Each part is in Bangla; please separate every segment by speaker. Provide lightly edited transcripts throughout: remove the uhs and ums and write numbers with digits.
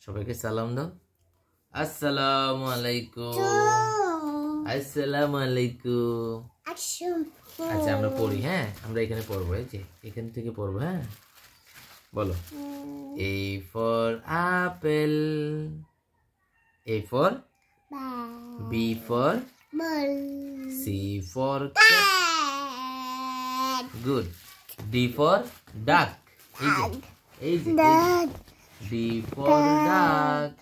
Speaker 1: সবাইকে সালাম দাও। আসসালামু আলাইকুম। আসসালামু আলাইকুম। আচ্ছা আমরা পড়ি, হ্যাঁ আমরা এখানে পড়বো, এই যে এখান থেকে পড়বো, হ্যাঁ বলো। A for apple, A for B for C for cat, good. D for duck, এই যে D for duck,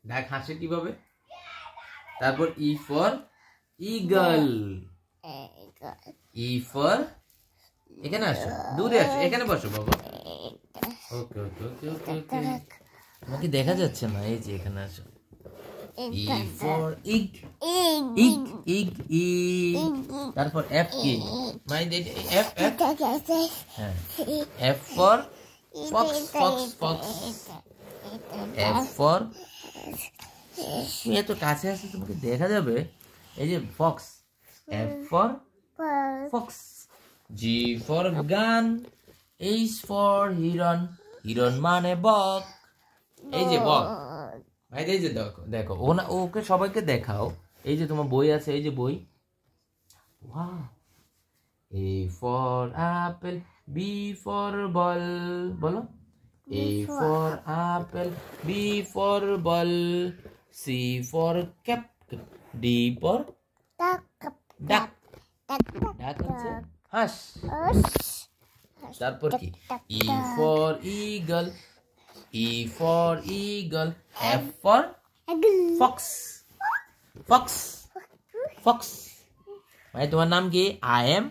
Speaker 1: ডাক হাসে কিভাবে? তারপর E for eagle, E for এখানে আসো, দূরে আসো, এখানে বসো বাবা। ওকে ওকে ওকে ওকে ওকে, তোমাকে দেখা যাচ্ছে না, এই যে এখানে আসো। E for egg, egg egg egg, তারপর F কি? F F, হ্যাঁ F for fox fox fox, F for, তুমি এত কাছে আসলে তোমাকে দেখা যাবে, এই যে Fox, F for fox, G for gun, H for Hiran, Hiran মানে বক, এই যে বক ভাই, এই যে দেখো দেখো ওকে সবাইকে দেখাও, এই যে তোমার বই আছে, এই যে বই। Wow, A for apple, B for ball, বলো। A for apple, B for ball, C for cap, D for duck, duck হচ্ছে হাঁস। তারপর কি? E for eagle, E for eagle, F for fox, fox fox। ভাই তোমার নাম কি? I am,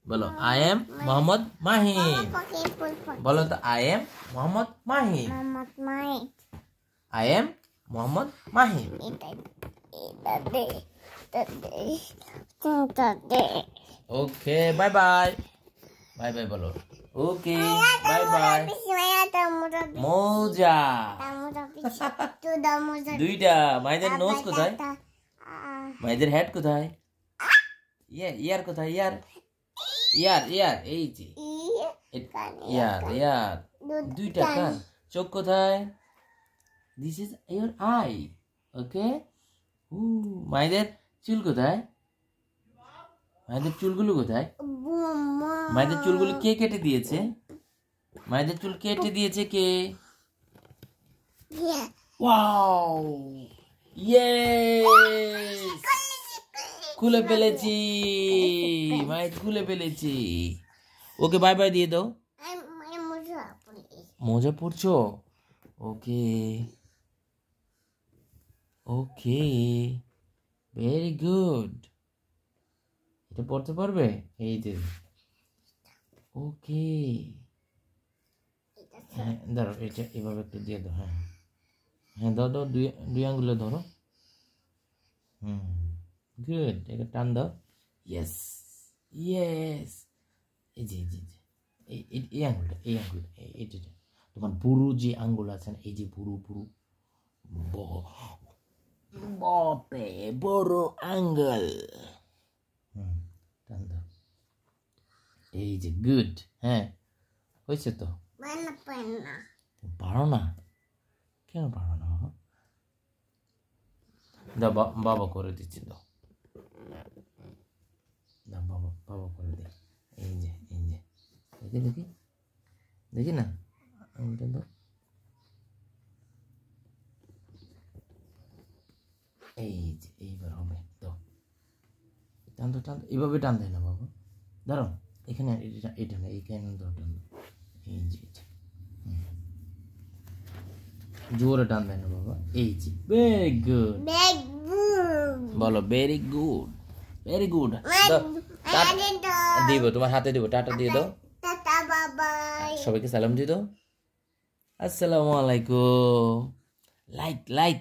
Speaker 1: বলো I am মোহাম্মদ মাহিম, বলো তো I am Mohammad Mahim, I am Mohammad Mahim. Okay bye bye, bye bye বলো। Okay bye bye. মোজা দুইটা। মাইদের নোজ কোথায়? মাইদের হেড কোথায়? ইয়ার কোথায়? ইয়ার ইয়ার ইয়ার, এই যে ইয়ার ইয়ার, দুইটা কান। চোখ কোথায়? This is your eye. Okay. মাইদের চুল কোথায়? মায়েদের চুলগুলো কোথায়? মায়েদের চুলগুলো কে কেটে দিয়েছে? মায়েদের চুল কেটে দিয়েছে কে? ওয়াও, ইয়েস, খুলে ফেলেছি, মায়ের খুলে ফেলেছি। ওকে বাই বাই দিয়ে দাও। মোজা পড়ছো? ওকে ওকে, ভেরি গুড। এটা পড়তে পারবে? এই যে ওকে, হ্যাঁ ধরো এটা এভাবে একটু দিয়ে দাও। হ্যাঁ হ্যাঁ দাও দাও, দুই আঙ্গুলে ধরো। গুড, এটা টান দাও। ইয়েস ইয়েস, এই যে এই আঙ্গুলটা, এই আঙ্গুলটা, এটা তোমার বুড়ো যে আঙ্গুল আছে না, এই যে বুড়ো বুড়ো বাপরে বড় আঙ্গুল, টান দাও। এই যে গুড। হ্যাঁ হয়েছে তো। পারো না? কেন পারো না? দাও বাবা করে দিচ্ছি, দাও দাও বাবা করে দে। এই যে দেখি দেখি দেখি না, আঙুলটা দাও। এই যে এইবার হবে, দাও টান তো টান, এইভাবে টান দেয় না বাবা, ধরো এখানে এটা না, এইখানে দাও, টান দাও। এই যে জোরে টান দেয় না বাবা। এই যে ভেরি গুড, বলো ভেরি গুড, ভেরি গুড। দিব তোমার হাতে দিব, টাটা দিয়ে দাও, সবাইকে সালাম দিয়ে দাও। আসসালামু আলাইকুম। লাইক